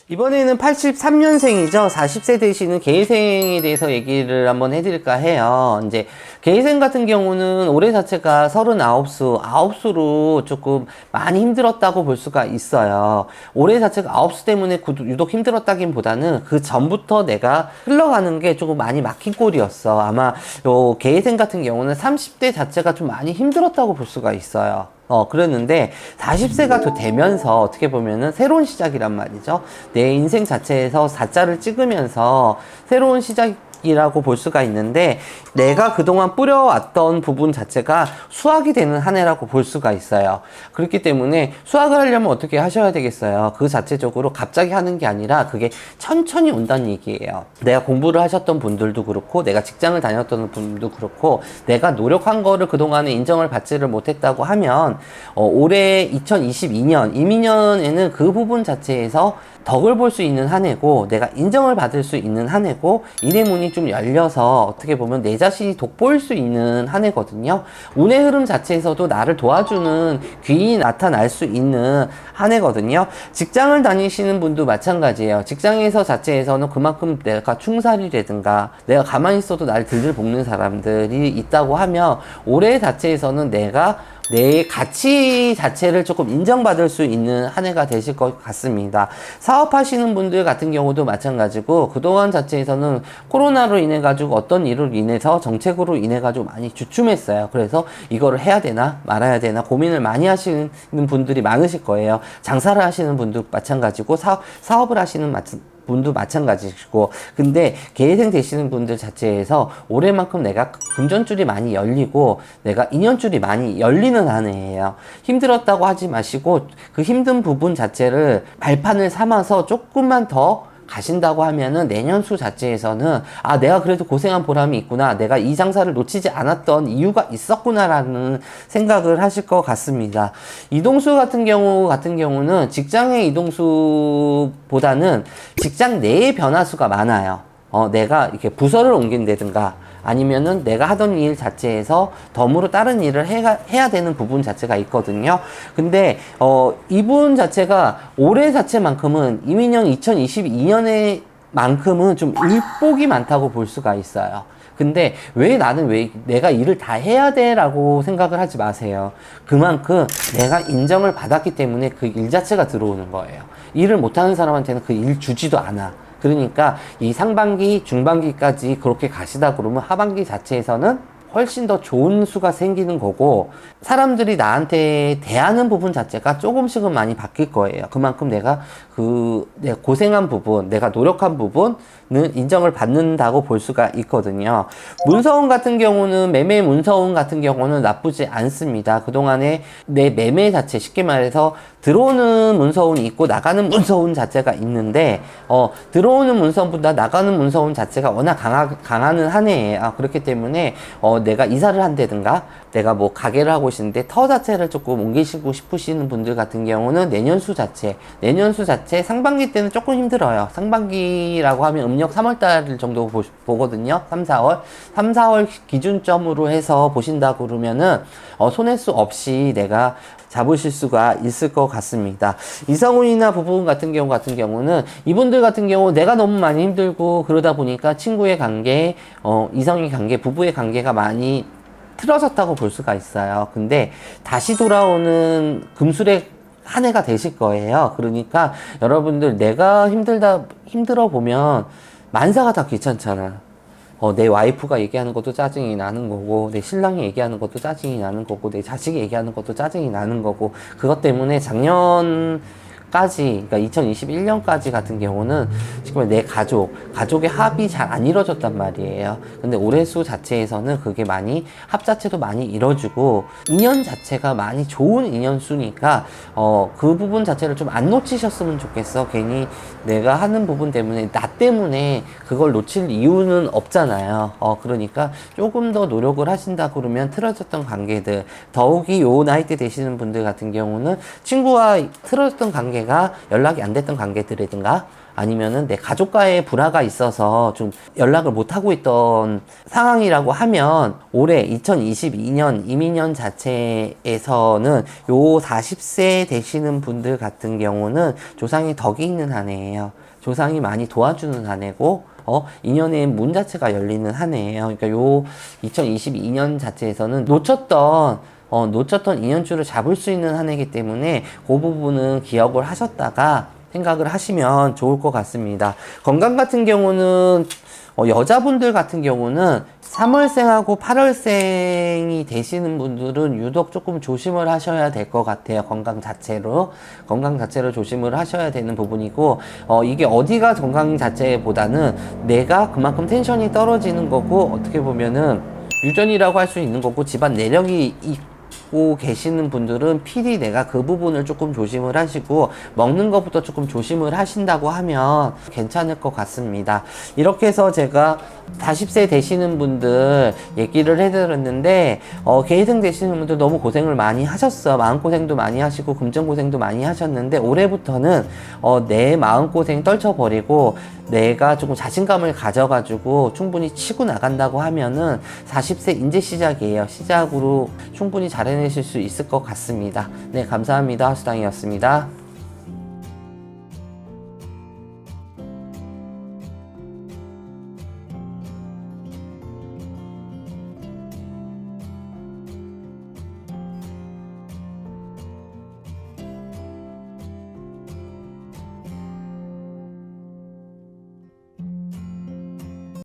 이번에는 83년생이죠. 40세 되시는 개회생에 대해서 얘기를 한번 해드릴까 해요. 이제 개회생 같은 경우는 올해 자체가 39수, 9수로 조금 많이 힘들었다고 볼 수가 있어요. 올해 자체가 9수 때문에 유독 힘들었다기보다는 그 전부터 내가 흘러가는 게 조금 많이 막힌 꼴이었어. 아마 요 개회생 같은 경우는 30대 자체가 좀 많이 힘들었다고 볼 수가 있어요. 그랬는데 40세가 더 되면서 어떻게 보면은 새로운 시작이란 말이죠. 내 인생 자체에서 4자를 찍으면서 새로운 시작이라고 볼 수가 있는데, 내가 그동안 뿌려왔던 부분 자체가 수확이 되는 한 해라고 볼 수가 있어요. 그렇기 때문에 수확을 하려면 어떻게 하셔야 되겠어요? 그 자체적으로 갑자기 하는 게 아니라 그게 천천히 온다는 얘기예요. 내가 공부를 하셨던 분들도 그렇고, 내가 직장을 다녔던 분들도 그렇고, 내가 노력한 거를 그동안에 인정을 받지를 못했다고 하면 올해 2022년, 이민년에는 그 부분 자체에서 덕을 볼 수 있는 한 해고, 내가 인정을 받을 수 있는 한 해고, 인의 문이 좀 열려서 어떻게 보면 내 자신이 돋보일 수 있는 한 해거든요. 운의 흐름 자체에서도 나를 도와주는 귀인이 나타날 수 있는 한 해거든요. 직장을 다니시는 분도 마찬가지예요. 직장에서 자체에서는 그만큼 내가 충살이라든가 내가 가만히 있어도 나를 들들 볶는 사람들이 있다고 하면, 올해 자체에서는 내가 내 가치 자체를 조금 인정받을 수 있는 한 해가 되실 것 같습니다. 사업하시는 분들 같은 경우도 마찬가지고, 그동안 자체에서는 코로나로 인해 가지고 어떤 일로 인해서 정책으로 인해 가지고 많이 주춤했어요. 그래서 이거를 해야 되나 말아야 되나 고민을 많이 하시는 분들이 많으실 거예요. 장사를 하시는 분도 마찬가지고, 사업을 하시는 분도 마찬가지고. 근데 개회생 되시는 분들 자체에서 올해만큼 내가 금전줄이 많이 열리고 내가 인연줄이 많이 열리는 한 해예요. 힘들었다고 하지 마시고 그 힘든 부분 자체를 발판을 삼아서 조금만 더 가신다고 하면은 내년수 자체에서는 내가 그래도 고생한 보람이 있구나, 내가 이 장사를 놓치지 않았던 이유가 있었구나라는 생각을 하실 것 같습니다. 이동수 같은 경우는 직장의 이동수보다는 직장 내의 변화수가 많아요. 내가 이렇게 부서를 옮긴다든가 아니면은 내가 하던 일 자체에서 덤으로 다른 일을 해야 되는 부분 자체가 있거든요. 근데 이분 자체가 올해 자체만큼은 이민년 2022년에 만큼은 좀 일복이 많다고 볼 수가 있어요. 근데 왜 내가 일을 다 해야 돼? 라고 생각을 하지 마세요. 그만큼 내가 인정을 받았기 때문에 그 일 자체가 들어오는 거예요. 일을 못하는 사람한테는 그 일 주지도 않아. 그러니까 이 상반기, 중반기까지 그렇게 가시다 그러면 하반기 자체에서는 훨씬 더 좋은 수가 생기는 거고, 사람들이 나한테 대하는 부분 자체가 조금씩은 많이 바뀔 거예요. 그만큼 내가 고생한 부분, 내가 노력한 부분은 인정을 받는다고 볼 수가 있거든요. 문서운 같은 경우는, 매매 문서운 같은 경우는 나쁘지 않습니다. 그동안에 내 매매 자체, 쉽게 말해서 들어오는 문서운이 있고 나가는 문서운 자체가 있는데, 들어오는 문서운보다 나가는 문서운 자체가 워낙 강하는 한 해예요. 그렇기 때문에 내가 이사를 한다든가 내가 뭐 가게를 하고 계시는데 터 자체를 조금 옮기시고 싶으시는 분들 같은 경우는 내년수 자체 상반기 때는 조금 힘들어요. 상반기라고 하면 음력 3월달 정도 보거든요. 3, 4월 기준점으로 해서 보신다 그러면은 손해수 없이 내가 잡으실 수가 있을 것 같습니다. 이성훈이나 부부 같은 경우는 이분들 같은 경우 내가 너무 많이 힘들고 그러다 보니까 친구의 관계, 이성의 관계, 부부의 관계가 많이 틀어졌다고 볼 수가 있어요. 근데 다시 돌아오는 금술의 한 해가 되실 거예요. 그러니까 여러분들, 내가 힘들어 보면 만사가 다 귀찮잖아. 내 와이프가 얘기하는 것도 짜증이 나는 거고, 내 신랑이 얘기하는 것도 짜증이 나는 거고, 내 자식이 얘기하는 것도 짜증이 나는 거고, 그것 때문에 그러니까 2021년까지 같은 경우는 지금 내 가족의 합이 잘 안 이루어졌단 말이에요. 근데 올해 수 자체에서는 그게 합 자체도 많이 이루어지고, 인연 자체가 많이 좋은 인연수니까, 그 부분 자체를 좀 안 놓치셨으면 좋겠어. 괜히 내가 하는 부분 때문에, 나 때문에 그걸 놓칠 이유는 없잖아요. 그러니까 조금 더 노력을 하신다 그러면 틀어졌던 관계들, 더욱이 요 나이대 되시는 분들 같은 경우는 친구와 틀어졌던 관계가 연락이 안 됐던 관계들이든가 아니면은 내 가족과의 불화가 있어서 좀 연락을 못 하고 있던 상황이라고 하면 올해 2022년 이민년 자체에서는 요 40세 되시는 분들 같은 경우는 조상의 덕이 있는 한 해예요. 조상이 많이 도와주는 한 해고 인연의 문 자체가 열리는 한 해예요. 그러니까 요 2022년 자체에서는 놓쳤던 인연줄을 잡을 수 있는 한 해이기 때문에 그 부분은 기억을 하셨다가 생각을 하시면 좋을 것 같습니다. 건강 같은 경우는 여자분들 같은 경우는 3월생하고 8월생이 되시는 분들은 유독 조금 조심을 하셔야 될 것 같아요. 건강 자체로 조심을 하셔야 되는 부분이고, 이게 어디가 건강 자체보다는 내가 그만큼 텐션이 떨어지는 거고, 어떻게 보면은 유전이라고 할 수 있는 거고, 집안 내력이 있고 계시는 분들은 필히 내가 그 부분을 조금 조심을 하시고 먹는 것부터 조금 조심을 하신다고 하면 괜찮을 것 같습니다. 이렇게 해서 제가 40세 되시는 분들 얘기를 해드렸는데 계생 되시는 분들 너무 고생을 많이 하셨어. 마음고생도 많이 하시고 금전고생도 많이 하셨는데 올해부터는 내 마음고생 떨쳐버리고 내가 조금 자신감을 가져가지고 충분히 치고 나간다고 하면은 40세 이제 시작이에요. 시작으로 충분히 잘 해내실 수 있을 것 같습니다. 네, 감사합니다. 하수당이었습니다.